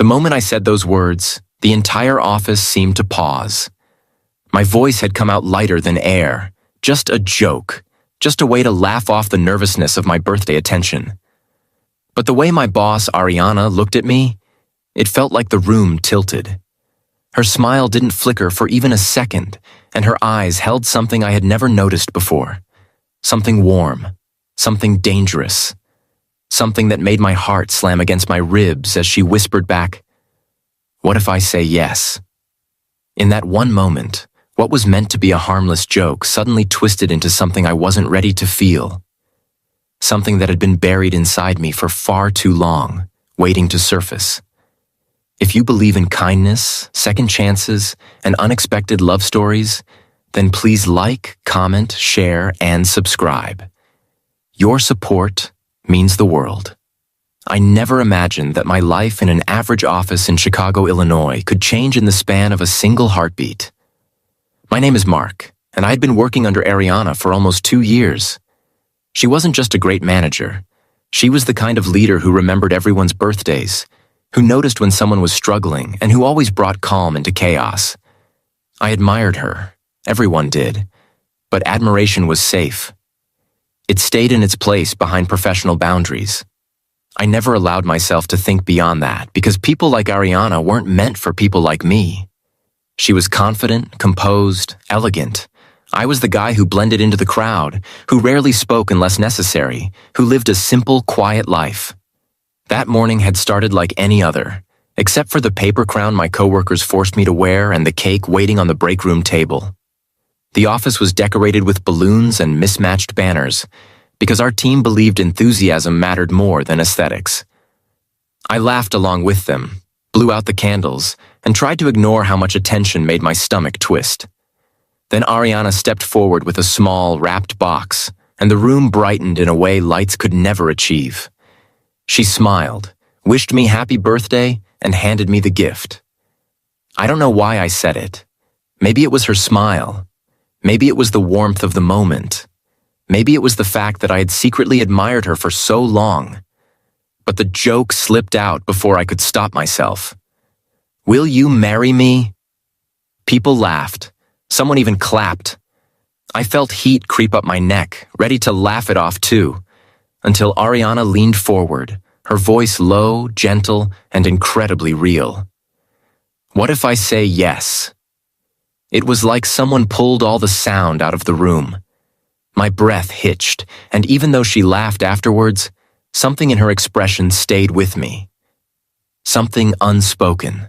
The moment I said those words, the entire office seemed to pause. My voice had come out lighter than air, just a joke, just a way to laugh off the nervousness of my birthday attention. But the way my boss, Ariana, looked at me, it felt like the room tilted. Her smile didn't flicker for even a second, and her eyes held something I had never noticed before. Something warm, something dangerous, something that made my heart slam against my ribs as she whispered back, "What if I say yes?" In that one moment, what was meant to be a harmless joke suddenly twisted into something I wasn't ready to feel. Something that had been buried inside me for far too long, waiting to surface. If you believe in kindness, second chances, and unexpected love stories, then please like, comment, share, and subscribe. Your support means the world. I never imagined that my life in an average office in Chicago, Illinois could change in the span of a single heartbeat. My name is Mark, and I had been working under Ariana for almost 2 years. She wasn't just a great manager. She was the kind of leader who remembered everyone's birthdays, who noticed when someone was struggling, and who always brought calm into chaos. I admired her. Everyone did. But admiration was safe. It stayed in its place behind professional boundaries. I never allowed myself to think beyond that because people like Ariana weren't meant for people like me. She was confident, composed, elegant. I was the guy who blended into the crowd, who rarely spoke unless necessary, who lived a simple, quiet life. That morning had started like any other, except for the paper crown my coworkers forced me to wear and the cake waiting on the break room table. The office was decorated with balloons and mismatched banners, because our team believed enthusiasm mattered more than aesthetics. I laughed along with them, blew out the candles, and tried to ignore how much attention made my stomach twist. Then Ariana stepped forward with a small, wrapped box, and the room brightened in a way lights could never achieve. She smiled, wished me happy birthday, and handed me the gift. I don't know why I said it. Maybe it was her smile. Maybe it was the warmth of the moment. Maybe it was the fact that I had secretly admired her for so long. But the joke slipped out before I could stop myself. "Will you marry me?" People laughed. Someone even clapped. I felt heat creep up my neck, ready to laugh it off too, until Ariana leaned forward, her voice low, gentle, and incredibly real. "What if I say yes?" It was like someone pulled all the sound out of the room. My breath hitched, and even though she laughed afterwards, something in her expression stayed with me. Something unspoken.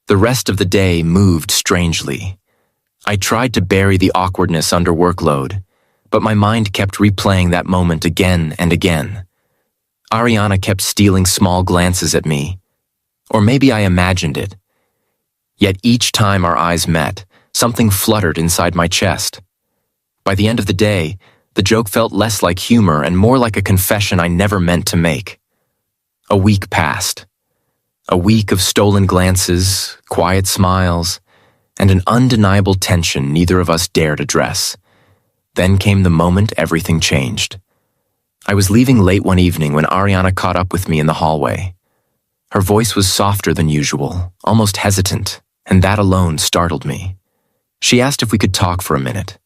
The rest of the day moved strangely. I tried to bury the awkwardness under workload, but my mind kept replaying that moment again and again. Ariana kept stealing small glances at me. Or maybe I imagined it. Yet each time our eyes met, something fluttered inside my chest. By the end of the day, the joke felt less like humor and more like a confession I never meant to make. A week passed. A week of stolen glances, quiet smiles, and an undeniable tension neither of us dared address. Then came the moment everything changed. I was leaving late one evening when Ariana caught up with me in the hallway. Her voice was softer than usual, almost hesitant, and that alone startled me. She asked if we could talk for a minute.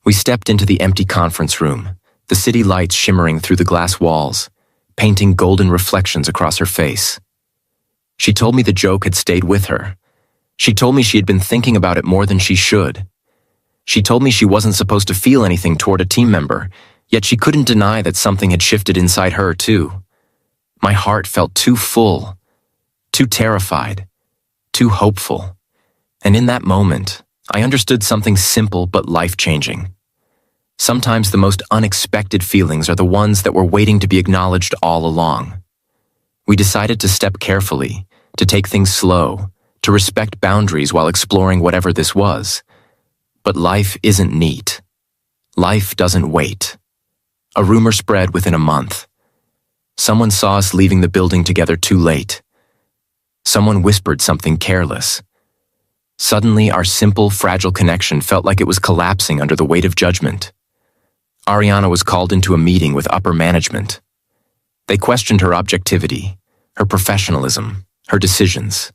We stepped into the empty conference room, the city lights shimmering through the glass walls, painting golden reflections across her face. She told me the joke had stayed with her. She told me she had been thinking about it more than she should. She told me she wasn't supposed to feel anything toward a team member, yet she couldn't deny that something had shifted inside her too. My heart felt too full, too terrified, too hopeful. And in that moment, I understood something simple but life-changing. Sometimes the most unexpected feelings are the ones that were waiting to be acknowledged all along. We decided to step carefully, to take things slow, to respect boundaries while exploring whatever this was. But life isn't neat. Life doesn't wait. A rumor spread within a month. Someone saw us leaving the building together too late. Someone whispered something careless. Suddenly, our simple, fragile connection felt like it was collapsing under the weight of judgment. Ariana was called into a meeting with upper management. They questioned her objectivity, her professionalism, her decisions.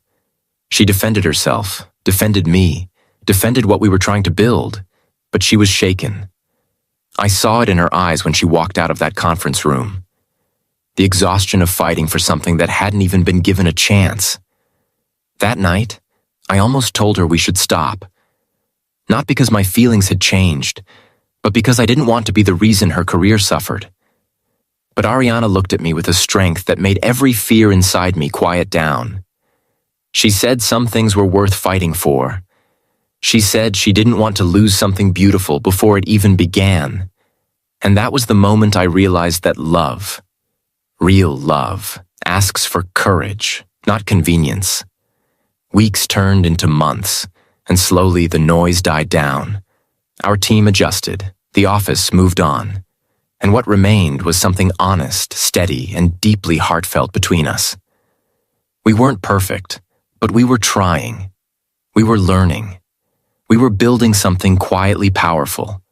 She defended herself, defended me, defended what we were trying to build, but she was shaken. I saw it in her eyes when she walked out of that conference room. The exhaustion of fighting for something that hadn't even been given a chance. That night, I almost told her we should stop. Not because my feelings had changed, but because I didn't want to be the reason her career suffered. But Ariana looked at me with a strength that made every fear inside me quiet down. She said some things were worth fighting for. She said she didn't want to lose something beautiful before it even began. And that was the moment I realized that love, real love, asks for courage, not convenience. Weeks turned into months, and slowly the noise died down. Our team adjusted, the office moved on, and what remained was something honest, steady, and deeply heartfelt between us. We weren't perfect, but we were trying. We were learning. We were building something quietly powerful.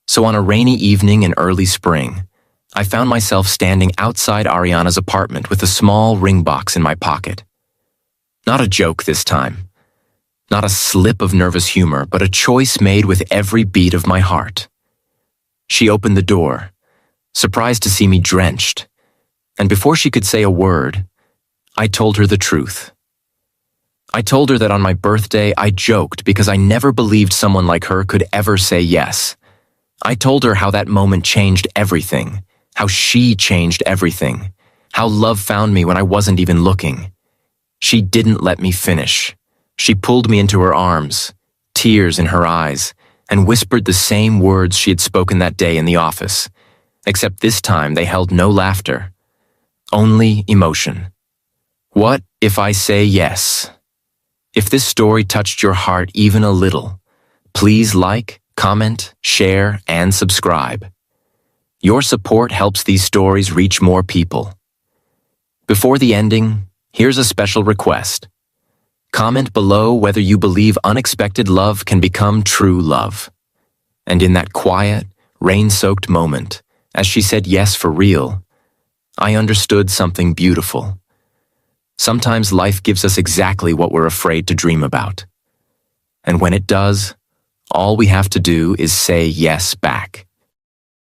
So on a rainy evening in early spring, I found myself standing outside Ariana's apartment with a small ring box in my pocket. Not a joke this time. Not a slip of nervous humor, but a choice made with every beat of my heart. She opened the door, surprised to see me drenched, and before she could say a word, I told her the truth. I told her that on my birthday I joked because I never believed someone like her could ever say yes. I told her how that moment changed everything, how she changed everything, how love found me when I wasn't even looking. She didn't let me finish. She pulled me into her arms, tears in her eyes, and whispered the same words she had spoken that day in the office, except this time they held no laughter, only emotion. What if I say yes? If this story touched your heart even a little, please like, comment, share, and subscribe. Your support helps these stories reach more people. Before the ending, here's a special request. Comment below whether you believe unexpected love can become true love. And in that quiet, rain-soaked moment, as she said yes for real, I understood something beautiful. Sometimes life gives us exactly what we're afraid to dream about. And when it does, all we have to do is say yes back.